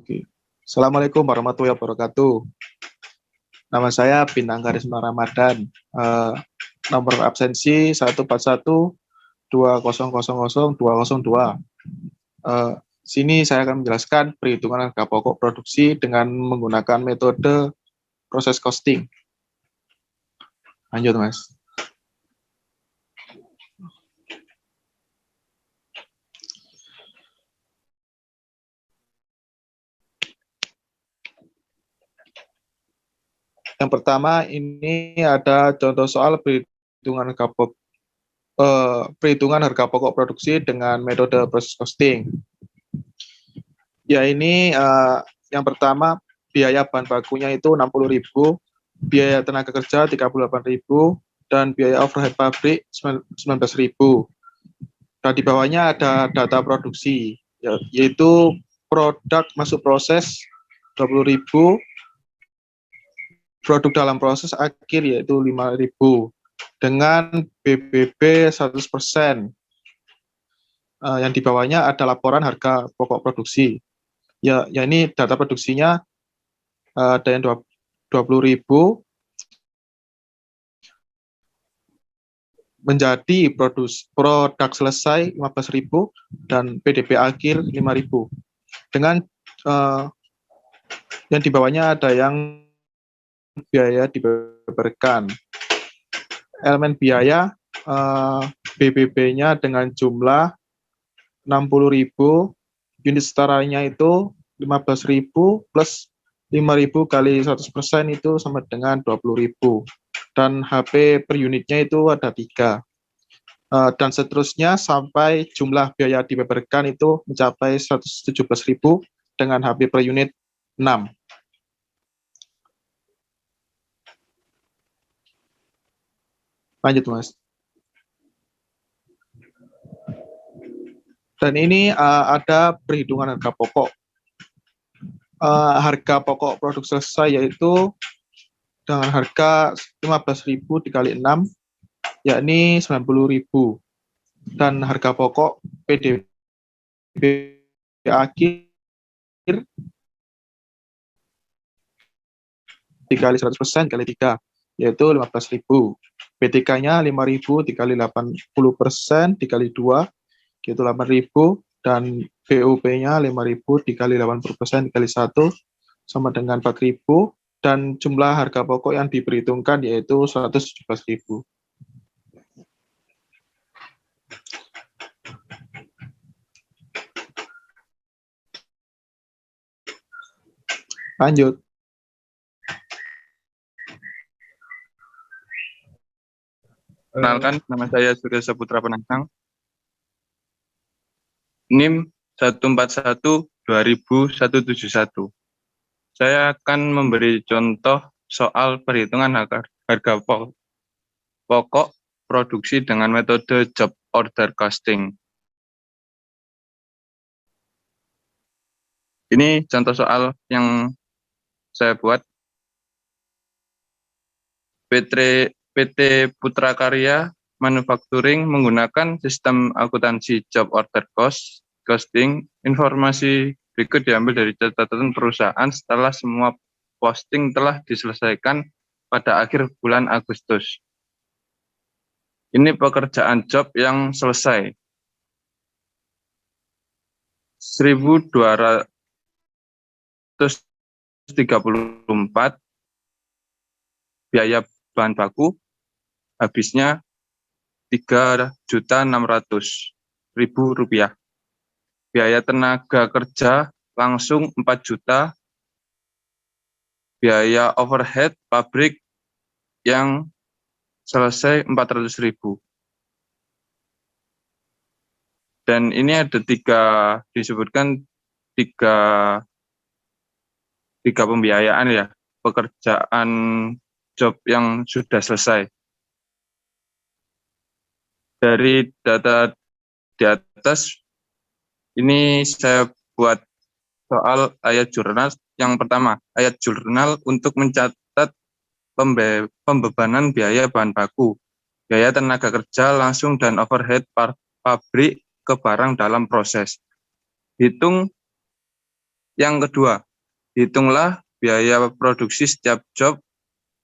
Oke. Assalamualaikum warahmatullahi wabarakatuh. Nama saya Bintang Karisma Ramadan. Nomor absensi 14120002002. Sini saya akan menjelaskan perhitungan harga pokok produksi dengan menggunakan metode proses costing. Lanjut, Mas. Yang pertama, ini ada contoh soal perhitungan harga pokok produksi dengan metode proses costing. Ya, ini yang pertama, biaya bahan bakunya itu 60.000, biaya tenaga kerja 38.000, dan biaya overhead pabrik 19.000. Dan di bawahnya ada data produksi, yaitu produk masuk proses 20.000, produk dalam proses akhir yaitu 5.000, dengan BBB 100%. Yang di bawahnya ada laporan harga pokok produksi. Ya ini data produksinya ada yang 20.000 menjadi produk selesai 15.000 dan PDB akhir 5.000. Dengan yang di bawahnya ada yang biaya dibeberkan. Elemen biaya BBB-nya dengan jumlah 60.000, unit setaranya itu 15.000 plus 5.000 kali 100% itu sama dengan 20.000. Dan HP per unitnya itu ada 3. Dan seterusnya sampai jumlah biaya dibeberkan itu mencapai 117.000 dengan HP per unit 6. Lanjut, Mas. Dan ini ada perhitungan harga pokok. Harga pokok produk selesai yaitu dengan harga 15.000 dikali 6, yakni 90.000. Dan harga pokok PDB akhir dikali 100% kali 3, yaitu 15.000. BTK-nya 5.000 dikali 80% dikali 2, yaitu 8.000. Dan BUP-nya 5.000 dikali 80% dikali 1, sama dengan 4.000. Dan jumlah harga pokok yang diperhitungkan yaitu 117.000. Lanjut. Kenalkan, nama saya Surya Saputra Penangsang. NIM 141-200171. Saya akan memberi contoh soal perhitungan harga pokok produksi dengan metode job order costing. Ini contoh soal yang saya buat. PT Putra Karya Manufacturing menggunakan sistem akuntansi job order costing. Informasi berikut diambil dari catatan perusahaan setelah semua posting telah diselesaikan pada akhir bulan Agustus. Ini pekerjaan job yang selesai. 1.234 biaya bahan baku, habisnya Rp3.600.000. Biaya tenaga kerja langsung 4 juta. Biaya overhead pabrik yang selesai 400.000. Dan ini ada disebutkan tiga pembiayaan ya, pekerjaan job yang sudah selesai. Dari data di atas, ini saya buat soal ayat jurnal. Yang pertama, ayat jurnal untuk mencatat pembebanan biaya bahan baku, biaya tenaga kerja langsung dan overhead pabrik ke barang dalam proses. Hitung Yang kedua, hitunglah biaya produksi setiap job.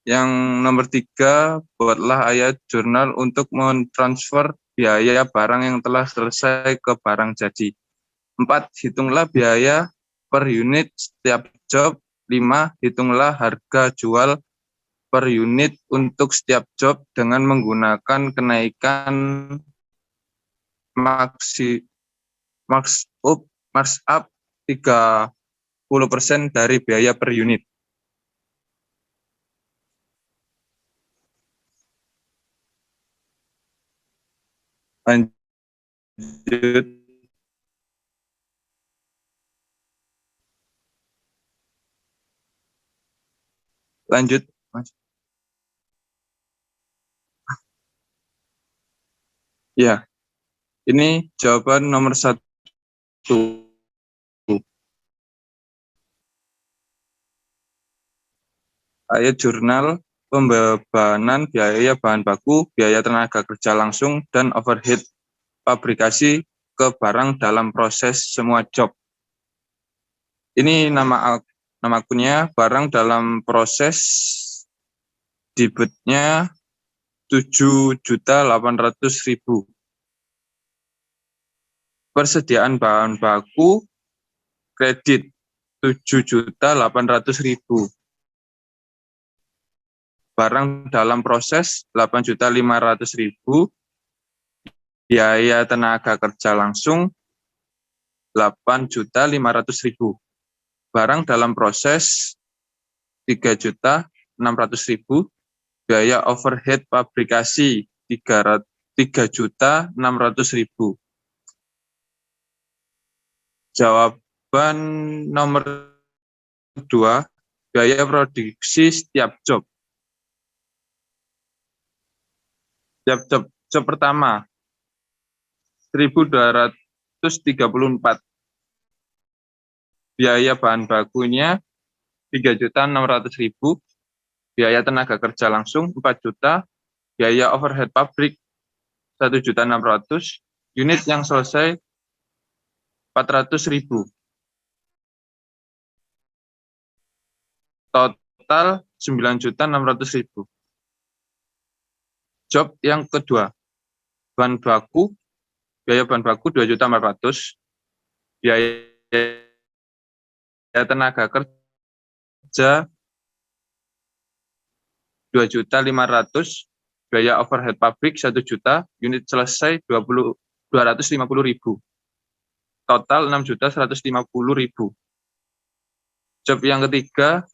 Yang nomor 3, buatlah ayat jurnal untuk mentransfer biaya barang yang telah selesai ke barang jadi. 4, hitunglah biaya per unit setiap job. 5, hitunglah harga jual per unit untuk setiap job dengan menggunakan kenaikan markup 30% dari biaya per unit. Lanjut. Lanjut, Mas. Ya, ini jawaban nomor 1. Ayat jurnal pembebanan biaya bahan baku, biaya tenaga kerja langsung, dan overhead fabrikasi ke barang dalam proses semua job. Ini nama akunnya, barang dalam proses, debitnya 7.800.000. Persediaan bahan baku, kredit 7.800.000. Barang dalam proses 8.500.000. Biaya tenaga kerja langsung 8.500.000. Barang dalam proses 3.600.000. Biaya overhead fabrikasi 3.600.000. Jawaban nomor 2, biaya produksi setiap job. Job pertama 1.234. Biaya bahan bakunya 3.600.000. Biaya tenaga kerja langsung 4 juta. Biaya overhead pabrik 1.600.000. Unit yang selesai 400.000. Total 9.600.000. Job yang kedua, bahan baku, biaya bahan baku 2.400.000. Biaya tenaga kerja 2.500.000. Biaya overhead pabrik 1 juta. Unit selesai 250.000. Total 6.150.000. Job yang ketiga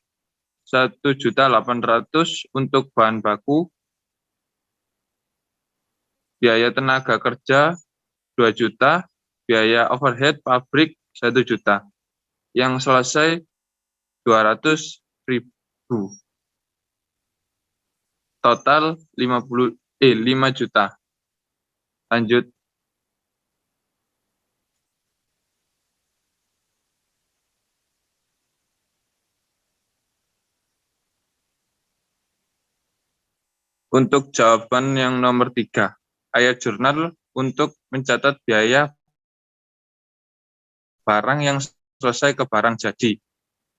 1.800.000 untuk bahan baku. Biaya tenaga kerja 2 juta, biaya overhead pabrik 1 juta. Yang selesai 200.000. Total 5 juta. Lanjut. Untuk jawaban yang nomor 3, ayat jurnal untuk mencatat biaya barang yang selesai ke barang jadi,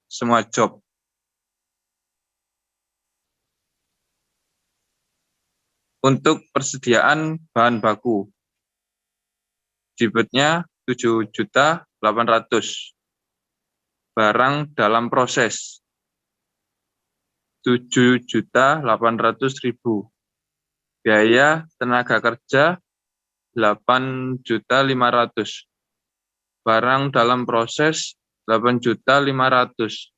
semua job. Untuk persediaan bahan baku, debitnya 7.800.000. Barang dalam proses 7.800.000. Biaya tenaga kerja 8.500.000. Barang dalam proses 8.500.000.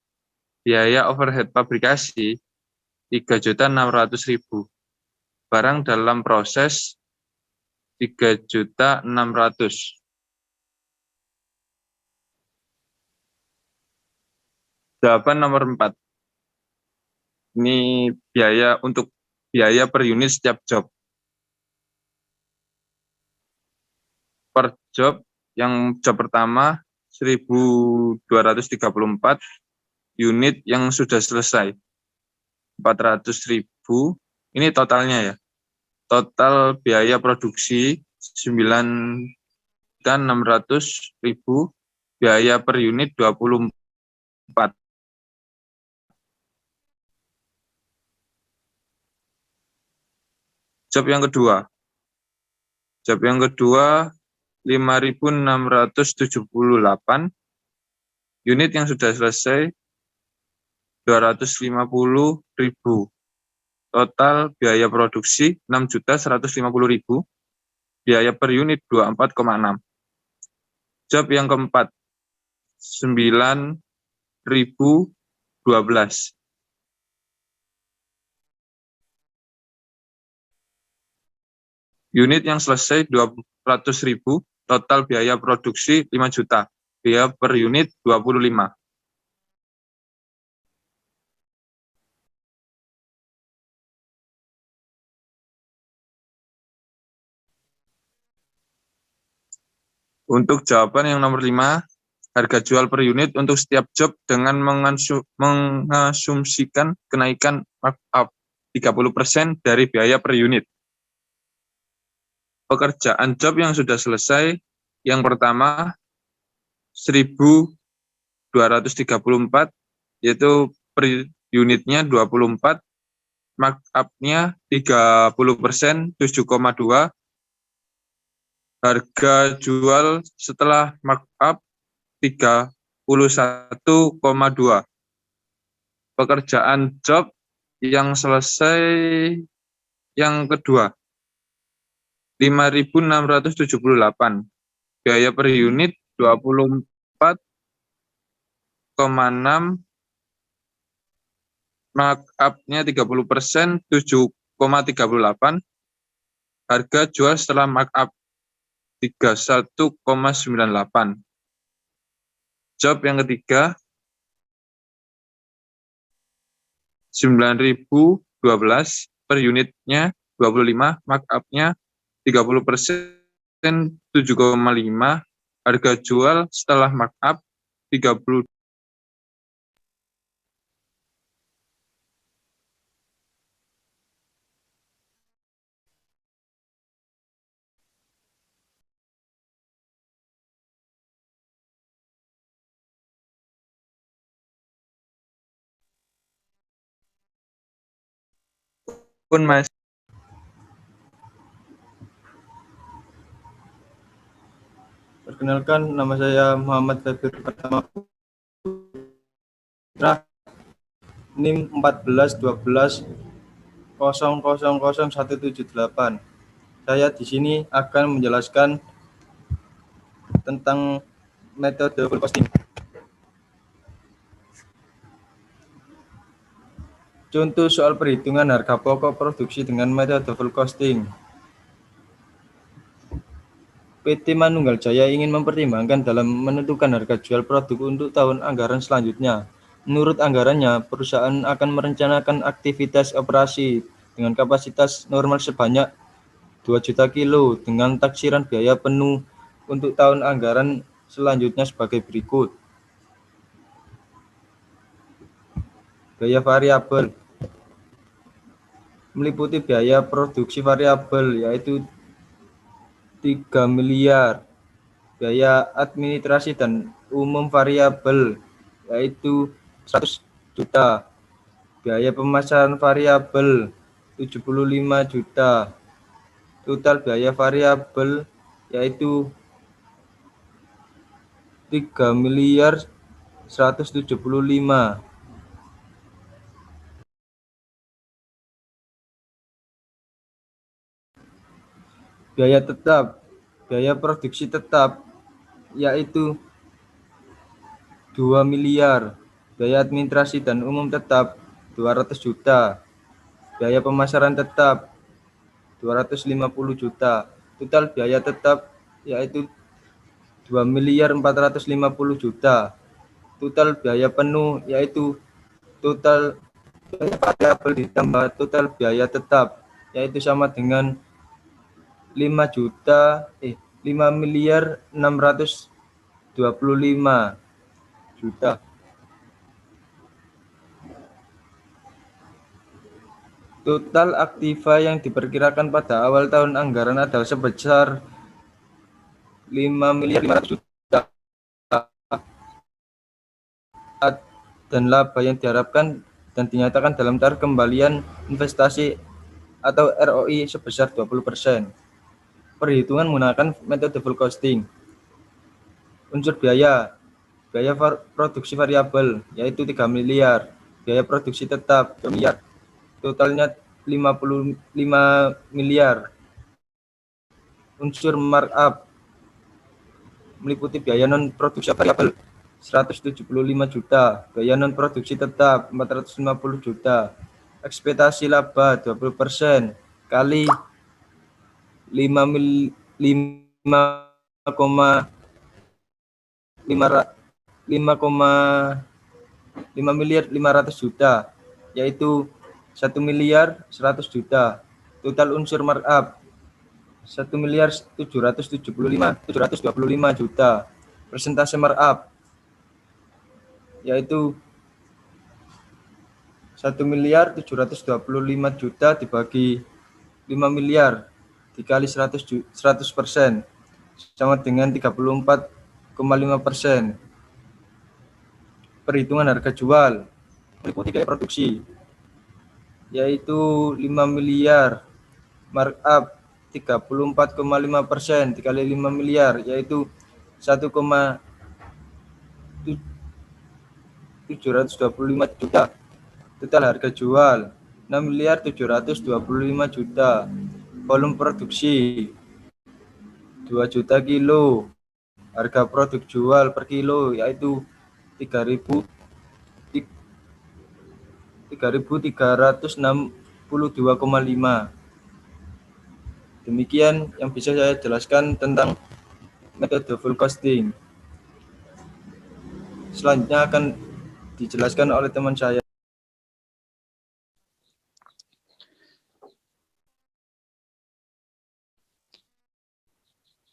Biaya overhead fabrikasi 3.600.000. Barang dalam proses 3.600.000. Jawaban nomor 4. Ini biaya untuk biaya per unit setiap job. Per job, yang job pertama 1.234. Unit yang sudah selesai 400.000. Ini totalnya ya. Total biaya produksi 9.600.000. Biaya per unit 24. Job yang kedua. Job yang kedua 5.678. Unit yang sudah selesai 250.000. Total biaya produksi 6.150.000. Biaya per unit 24,6. Job yang keempat 9.012. Unit yang selesai 200.000, total biaya produksi 5 juta. Biaya per unit 25. Untuk jawaban yang nomor 5, harga jual per unit untuk setiap job dengan mengasumsikan kenaikan markup 30% dari biaya per unit. Pekerjaan job yang sudah selesai, yang pertama 1.234, yaitu per unitnya 24, markup-nya 30%, 7,2. Harga jual setelah markup 31,2. Pekerjaan job yang selesai yang kedua 5.678. Biaya per unit 24,6. Markup-nya 30%, 7,38. Harga jual setelah markup 31,98. Job yang ketiga 9.012 per unitnya 25, markup-nya 30%, 7,5. Harga jual setelah markup 30. Pun Mas. Perkenalkan, nama saya Muhammad Febir Pertama Putra, NIM 1412000178. Saya di sini akan menjelaskan tentang metode full costing. Contoh soal perhitungan harga pokok produksi dengan metode full costing. PT Manunggal Jaya ingin mempertimbangkan dalam menentukan harga jual produk untuk tahun anggaran selanjutnya. Menurut anggarannya, perusahaan akan merencanakan aktivitas operasi dengan kapasitas normal sebanyak 2 juta kilo dengan taksiran biaya penuh untuk tahun anggaran selanjutnya sebagai berikut. Biaya variabel meliputi biaya produksi variabel yaitu 3 miliar, biaya administrasi dan umum variabel yaitu 100 juta, biaya pemasaran variabel 75 juta, total biaya variabel yaitu 3 miliar 175. Biaya tetap, biaya produksi tetap yaitu 2 miliar, biaya administrasi dan umum tetap 200 juta, biaya pemasaran tetap 250 juta, total biaya tetap yaitu 2 miliar 450 juta, total biaya penuh yaitu total biaya variabel ditambah total biaya tetap yaitu sama dengan 5 miliar 625 juta. Total aktiva yang diperkirakan pada awal tahun anggaran adalah sebesar 5 miliar 500 juta. dan laba yang diharapkan dan dinyatakan dalam tarif kembalian investasi atau ROI sebesar 20%. Perhitungan menggunakan metode full costing. Unsur biaya produksi variabel yaitu 3 miliar, biaya produksi tetap 2 miliar, totalnya 55 miliar. Unsur markup meliputi biaya non produksi variabel 175 juta, biaya non produksi tetap 450 juta, ekspektasi laba 20% kali 5 miliar 500 juta, yaitu 1 miliar 100 juta. Total unsur markup 1 miliar 725 juta. Persentase markup yaitu 1 miliar 725 juta dibagi 5 miliar dikali 100% sama dengan 34,5%. Perhitungan harga jual meliputi biaya produksi yaitu 5 miliar, markup 34,5% dikali 5 miliar yaitu 1,725 juta. Total harga jual 6 miliar 725 juta. Volume produksi 2 juta kilo. Harga produk jual per kilo yaitu 3.362,5. Demikian yang bisa saya jelaskan tentang metode full costing. Selanjutnya akan dijelaskan oleh teman saya.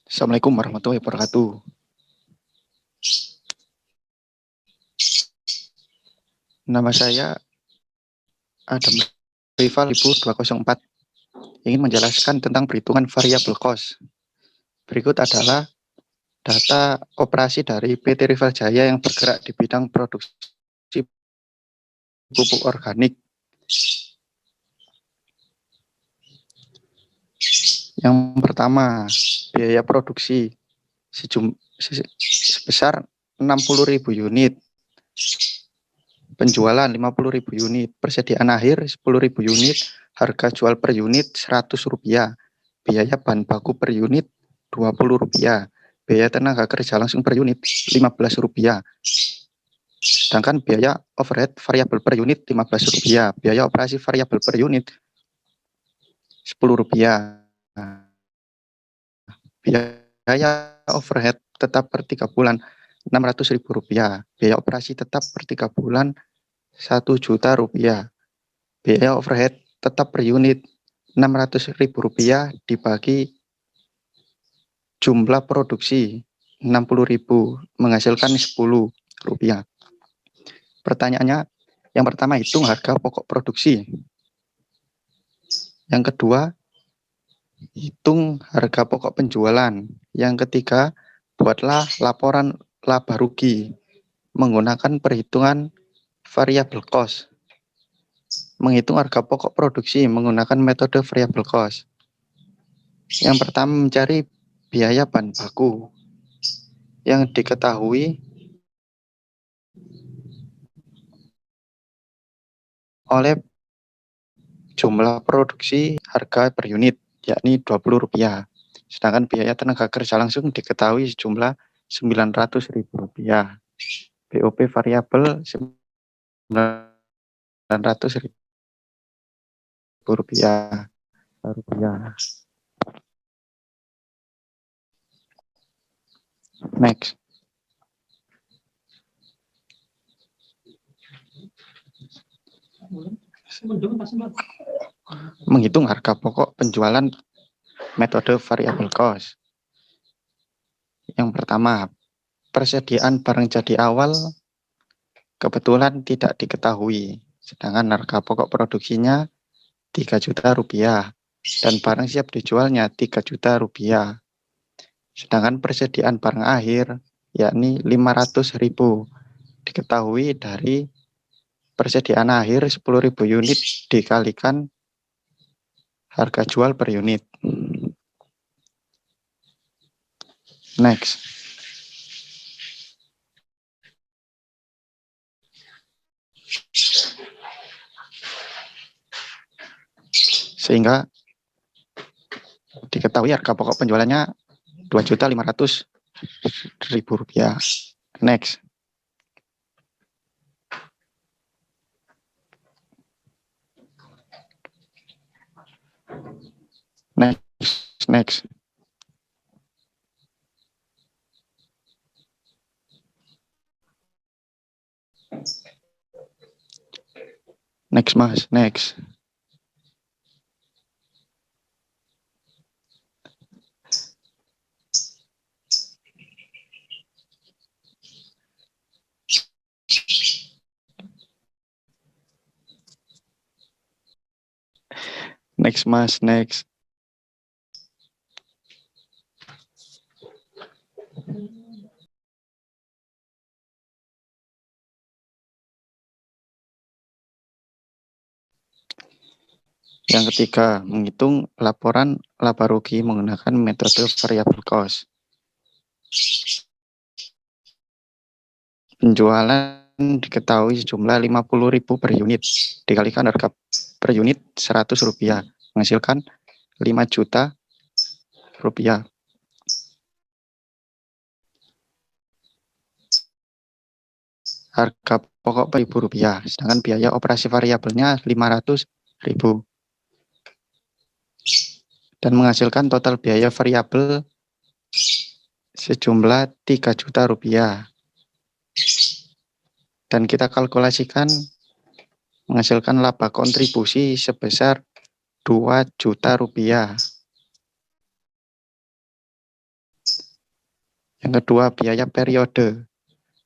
Assalamualaikum warahmatullahi wabarakatuh. Nama saya Adam Rival 204. Ingin menjelaskan tentang perhitungan variable cost. Berikut adalah data operasi dari PT Rival Jaya yang bergerak di bidang produksi pupuk organik. Yang pertama, biaya produksi sebesar 60.000 unit. Penjualan 50.000 unit, persediaan akhir 10.000 unit, harga jual per unit Rp100, biaya bahan baku per unit Rp20, biaya tenaga kerja langsung per unit Rp15. Sedangkan biaya overhead variabel per unit Rp15, biaya operasi variabel per unit Rp10. Biaya overhead tetap per 3 bulan Rp600.000, biaya operasi tetap per 3 bulan Rp1 juta. Biaya overhead tetap per unit Rp600.000 dibagi jumlah produksi 60.000 menghasilkan Rp10. Pertanyaannya, yang pertama hitung harga pokok produksi. Yang kedua, hitung harga pokok penjualan. Yang ketiga, buatlah laporan laba rugi menggunakan perhitungan variable cost. Menghitung harga pokok produksi menggunakan metode variable cost. Yang pertama, mencari biaya bahan baku yang diketahui oleh jumlah produksi harga per unit, yakni Rp20. Sedangkan biaya tenaga kerja langsung diketahui sejumlah Rp900.000. BOP variabel Rp900.000. Next. Menghitung harga pokok penjualan metode variable cost. Yang pertama, persediaan barang jadi awal kebetulan tidak diketahui, sedangkan harga pokok produksinya Rp3 juta dan barang siap dijualnya Rp3 juta. Sedangkan persediaan barang akhir yakni Rp500.000 diketahui dari persediaan akhir 10.000 unit dikalikan harga jual per unit. Next. Sehingga diketahui harga pokok penjualannya Rp2.500.000. Next. Next. Next, Mas. Next. Next, Mas. Next. Yang ketiga, menghitung laporan laba rugi menggunakan metode variable cost. Penjualan diketahui sejumlah 50.000 per unit, dikalikan harga per unit Rp100, menghasilkan Rp5 juta. Harga pokok Rp1.000, sedangkan biaya operasi variabelnya Rp500.000. Dan menghasilkan total biaya variabel sejumlah Rp3 juta. Dan kita kalkulasikan menghasilkan laba kontribusi sebesar Rp2 juta. Yang kedua, biaya periode.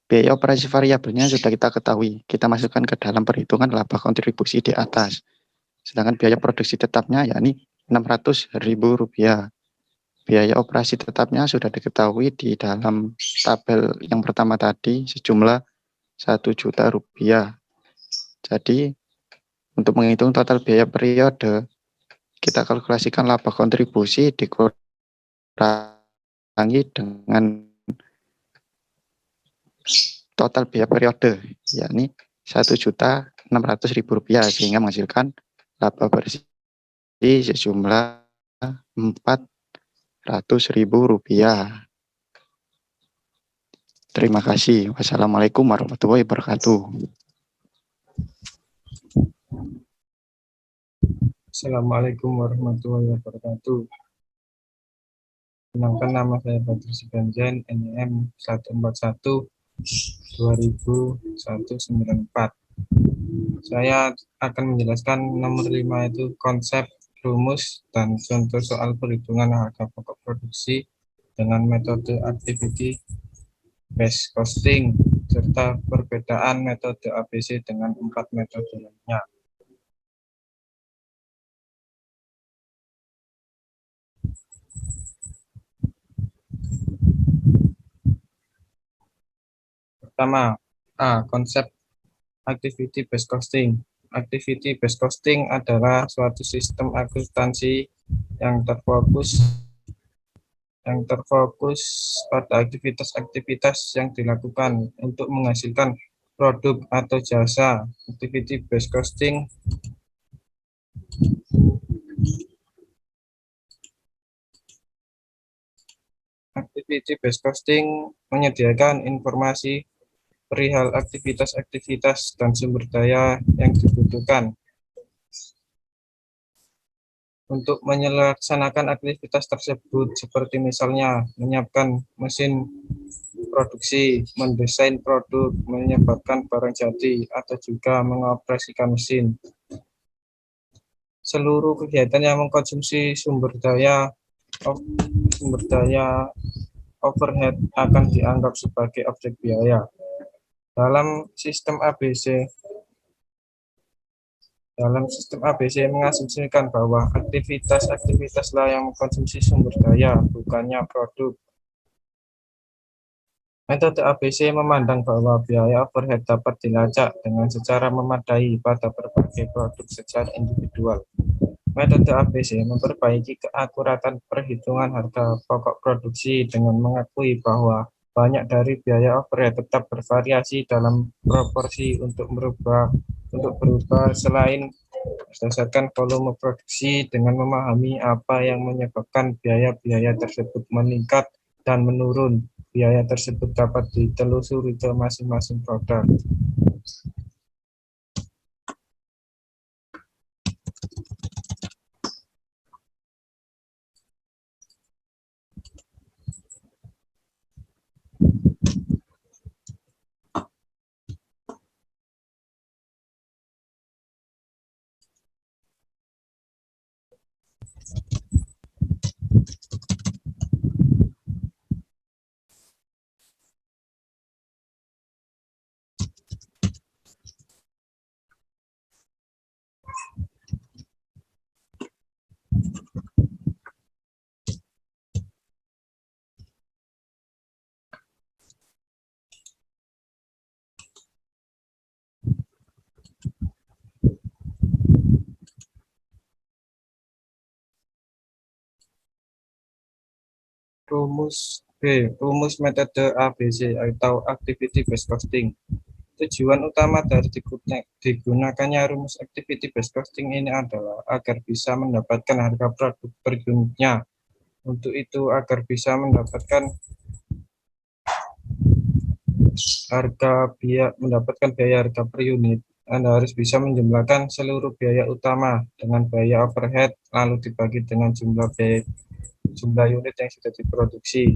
Biaya operasi variabelnya sudah kita ketahui. Kita masukkan ke dalam perhitungan laba kontribusi di atas. Sedangkan biaya produksi tetapnya yakni Rp600.000. Biaya operasi tetapnya sudah diketahui di dalam tabel yang pertama tadi sejumlah Rp1 juta. Jadi untuk menghitung total biaya periode, kita kalkulasikan laba kontribusi dikurangi dengan total biaya periode, yakni Rp1.600.000, sehingga menghasilkan laba bersih sejumlah Rp400.000. Terima kasih. Wassalamualaikum warahmatullahi wabarakatuh. Assalamualaikum warahmatullahi wabarakatuh. Kenalkan, nama saya Badrus Sibanjan, NIM 141-200194. Saya akan menjelaskan nomor 5 itu konsep, rumus, dan contoh soal perhitungan harga pokok produksi dengan metode activity based costing, serta perbedaan metode ABC dengan 4 metode lainnya. Pertama, konsep activity based costing. Activity based costing adalah suatu sistem akuntansi yang terfokus pada aktivitas-aktivitas yang dilakukan untuk menghasilkan produk atau jasa. Activity based costing menyediakan informasi perihal aktivitas-aktivitas dan sumber daya yang dibutuhkan untuk melaksanakan aktivitas tersebut, seperti misalnya menyiapkan mesin produksi, mendesain produk, menyebarkan barang jadi, atau juga mengoperasikan mesin. Seluruh kegiatan yang mengkonsumsi sumber daya overhead akan dianggap sebagai objek biaya. Dalam sistem ABC mengasumsikan bahwa aktivitas-aktivitaslah yang mengkonsumsi sumber daya, bukannya produk. Metode ABC memandang bahwa biaya overhead dapat dilacak dengan secara memadai pada berbagai produk secara individual. Metode ABC memperbaiki keakuratan perhitungan harga pokok produksi dengan mengakui bahwa banyak dari biaya overhead tetap bervariasi dalam proporsi untuk berubah selain berdasarkan volume produksi dengan memahami apa yang menyebabkan biaya-biaya tersebut meningkat dan menurun. Biaya tersebut dapat ditelusuri ke masing-masing produk. Rumus metode ABC atau Activity Based Costing. Tujuan utama dari digunakannya rumus Activity Based Costing ini adalah agar bisa mendapatkan harga produk per unitnya. Untuk itu, agar bisa mendapatkan biaya harga per unit, Anda harus bisa menjumlahkan seluruh biaya utama dengan biaya overhead, lalu dibagi dengan jumlah unit yang sudah diproduksi.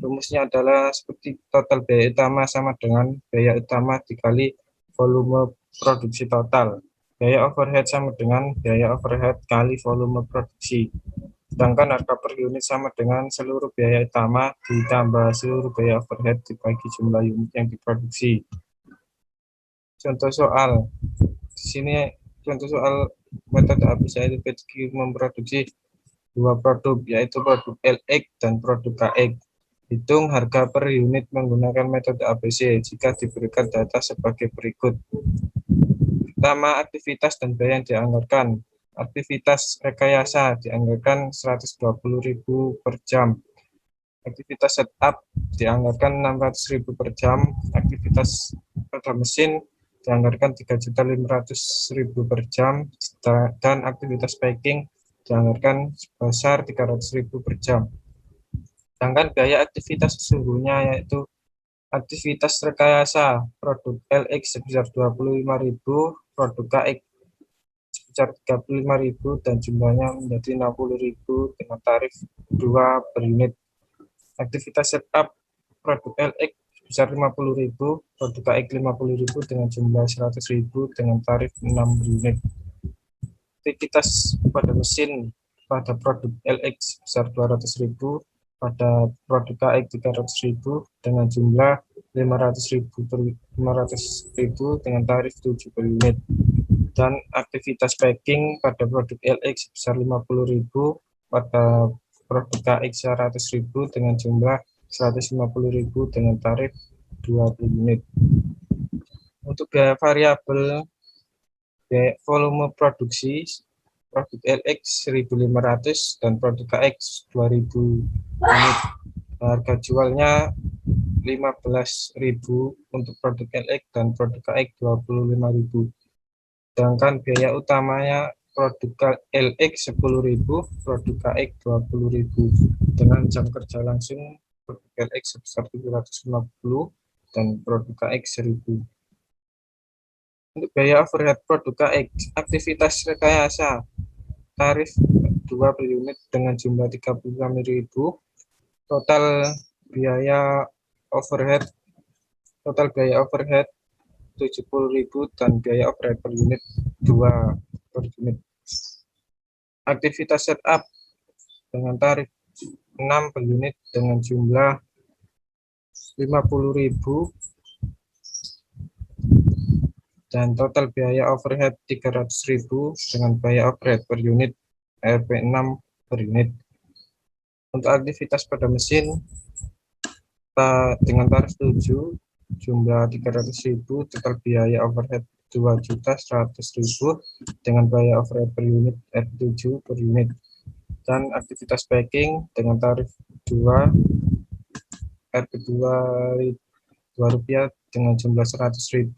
Rumusnya adalah seperti total biaya utama sama dengan biaya utama dikali volume produksi total. Biaya overhead sama dengan biaya overhead kali volume produksi. Sedangkan harga per unit sama dengan seluruh biaya utama ditambah seluruh biaya overhead dibagi jumlah unit yang diproduksi. Contoh soal. Di sini contoh soal metode ABC itu memproduksi dua produk, yaitu produk LX dan produk KX. Hitung harga per unit menggunakan metode ABC jika diberikan data sebagai berikut. Pertama, aktivitas dan biaya yang dianggarkan. Aktivitas rekayasa dianggarkan 120.000 per jam. Aktivitas setup dianggarkan 600.000 per jam. Aktivitas pada mesin dianggarkan 3.500.000 per jam. Dan aktivitas packing dianggarkan sebesar 300.000 per jam. Sedangkan biaya aktivitas sesungguhnya yaitu aktivitas rekayasa produk LX sebesar 25.000, produk KX sebesar 35.000 dan jumlahnya menjadi 60.000 dengan tarif 2 per unit. Aktivitas setup produk LX sebesar 50.000, produk KX 50.000 dengan jumlah 100.000 dengan tarif 6 per unit. Aktivitas pada mesin pada produk LX sebesar 200.000, pada produk KX 300.000 dengan jumlah 500.000 dengan tarif 7 per unit. Dan aktivitas packing pada produk LX sebesar 50.000, pada produk KX 100.000 dengan jumlah 150.000 dengan tarif 2 per unit. Untuk biaya variabel volume produksi, produk LX 1.500 dan produk KX 2.000 unit. Harga jualnya 15.000 untuk produk LX dan produk KX 25.000. Sedangkan biaya utamanya produk LX 10.000, produk KX 20.000. Dengan jam kerja langsung produk LX sebesar 750 dan produk KX 1.000. Untuk biaya overhead produk KX, aktivitas rekayasa tarif 2 per unit dengan jumlah 35.000, total biaya overhead 70.000 dan biaya overhead per unit 2 per unit. Aktivitas setup dengan tarif 6 per unit dengan jumlah 50.000 dan total biaya overhead 300.000 dengan biaya overhead per unit Rp6 per unit. Untuk aktivitas pada mesin dengan tarif 7, jumlah 300.000, total biaya overhead 2.100.000 dengan biaya overhead per unit R7 per unit. Dan aktivitas packing dengan tarif 2 R2 Rp2 dengan jumlah 100.000,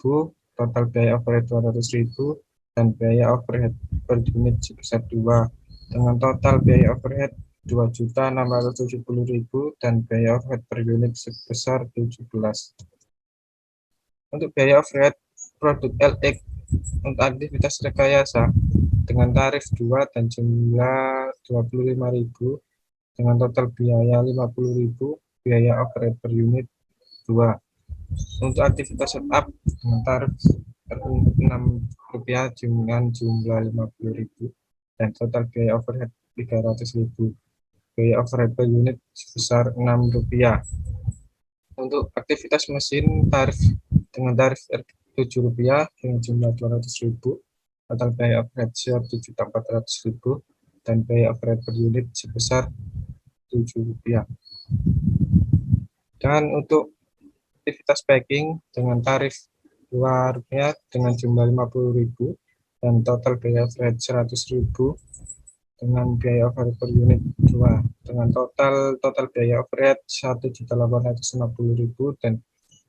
total biaya overhead 200.000 dan biaya overhead per unit sebesar 2 dengan total biaya overhead 2.670.000 dan biaya overhead per unit sebesar 17. Untuk biaya overhead produk LX untuk aktivitas rekayasa dengan tarif 2 dan jumlah 25.000 dengan total biaya 50.000, biaya overhead per unit 2. Untuk aktivitas setup dengan tarif Rp6 dengan jumlah 50.000 dan total biaya overhead 300.000, biaya overhead per unit sebesar Rp6. Untuk aktivitas mesin dengan tarif Rp7 dengan jumlah 200.000, total biaya overhead Rp7.400.000 dan biaya overhead per unit sebesar Rp7. Dan untuk aktivitas packing dengan tarif Rp2 dengan jumlah 50.000 dan total biaya overhead 100.000 dengan biaya overhead per unit 2 dengan total biaya overhead 1.850.000 dan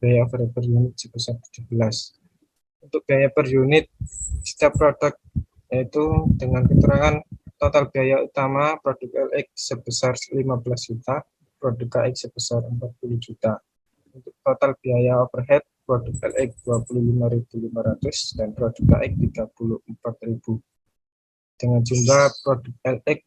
biaya overhead per unit sebesar 17. Untuk biaya per unit setiap produk yaitu dengan keterangan total biaya utama produk LX sebesar 15 juta, produk KX sebesar 40 juta. Untuk total biaya overhead produk LX 25.500 dan produk KX 34.000 dengan jumlah produk LX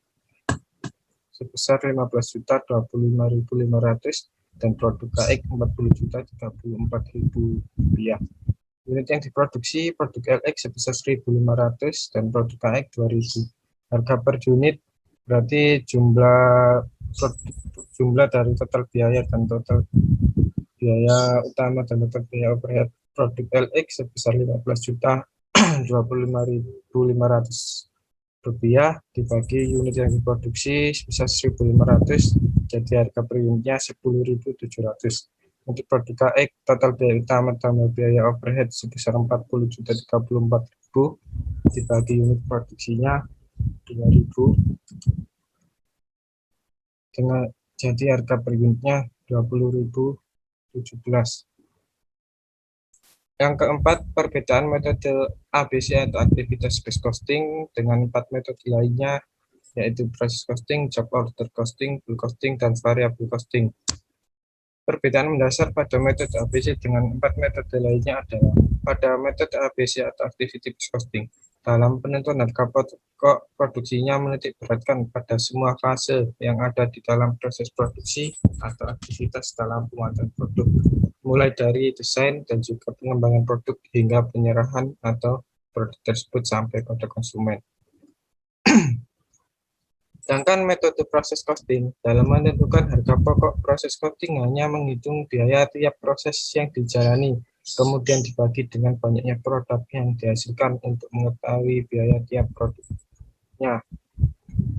sebesar 15 juta 25.500 dan produk KX 40 juta 34.000 rupiah. Unit yang diproduksi produk LX sebesar 1.500 dan produk KX 2.000. Harga per unit berarti jumlah dari total biaya dan total biaya utama dan total biaya overhead produk LX sebesar 15 juta 25.500 rupiah dibagi unit yang diproduksi sebesar 1.500, jadi harga per unitnya 10.700. Untuk produk KX total biaya utama tambah biaya overhead sebesar 40 juta 34.000 dibagi unit produksinya 2.000 dengan jadi harga per unitnya 20.017. Yang keempat, perbedaan metode ABC atau aktivitas base costing dengan 4 metode lainnya, yaitu process costing, job order costing, bill costing, dan variable costing. Perbedaan mendasar pada metode ABC dengan 4 metode lainnya adalah pada metode ABC atau activity base costing, dalam penentuan harga pokok produksinya menitik beratkan pada semua fase yang ada di dalam proses produksi atau aktivitas dalam pembuatan produk, mulai dari desain dan juga pengembangan produk hingga penyerahan atau produk tersebut sampai pada konsumen. Sedangkan metode proses costing dalam menentukan harga pokok proses costing hanya menghitung biaya tiap proses yang dijalani, kemudian dibagi dengan banyaknya produk yang dihasilkan untuk mengetahui biaya tiap produknya.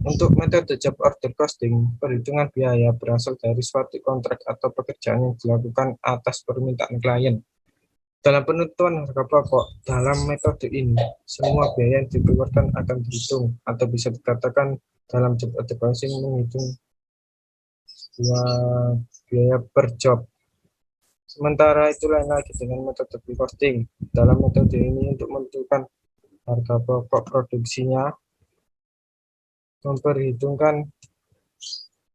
Untuk metode job order costing, perhitungan biaya berasal dari suatu kontrak atau pekerjaan yang dilakukan atas permintaan klien. Dalam penentuan harga pokok, dalam metode ini, semua biaya yang dikeluarkan akan dihitung, atau bisa dikatakan dalam job order costing menghitung biaya per job. Sementara itu lain lagi dengan metode bill costing. Dalam metode ini untuk menentukan harga pokok produksinya, memperhitungkan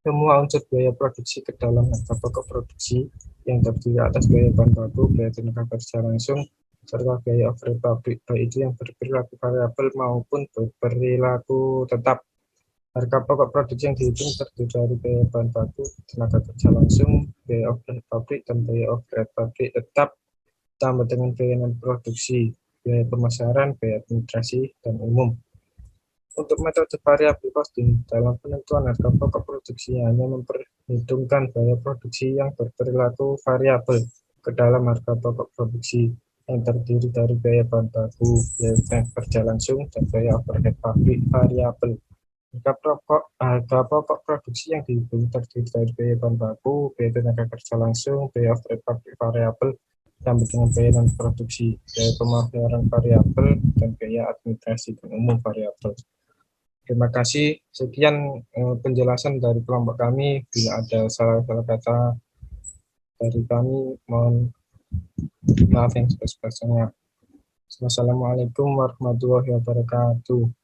semua unsur biaya produksi ke dalam harga pokok produksi yang terdiri atas biaya bahan baku, biaya tenaga kerja langsung, serta biaya overhead pabrik, baik itu yang berperilaku variabel maupun berperilaku tetap. Harga pokok produksi yang dihitung terdiri dari biaya bahan baku, tenaga kerja langsung, biaya overhead pabrik, dan biaya overhead pabrik tetap, tambah dengan biaya non-produksi, biaya pemasaran, biaya administrasi, dan umum. Untuk metode variable costing, dalam penentuan harga pokok produksi hanya memperhitungkan biaya produksi yang berperilaku variabel ke dalam harga pokok produksi yang terdiri dari biaya bahan baku, biaya kerja langsung, dan biaya overhead pabrik variabel. Harga pokok produksi yang dihitung terdiri dari biaya bahan baku, biaya tenaga kerja langsung, biaya overhead pabrik variabel, ditambah dengan biaya non produksi, biaya pemeliharaan variabel, dan biaya administrasi dan umum variabel. Terima kasih. Sekian penjelasan dari kelompok kami. Bila ada salah-salah kata dari kami, mohon maaf yang sebesar-besarnya. Wassalamualaikum warahmatullahi wabarakatuh.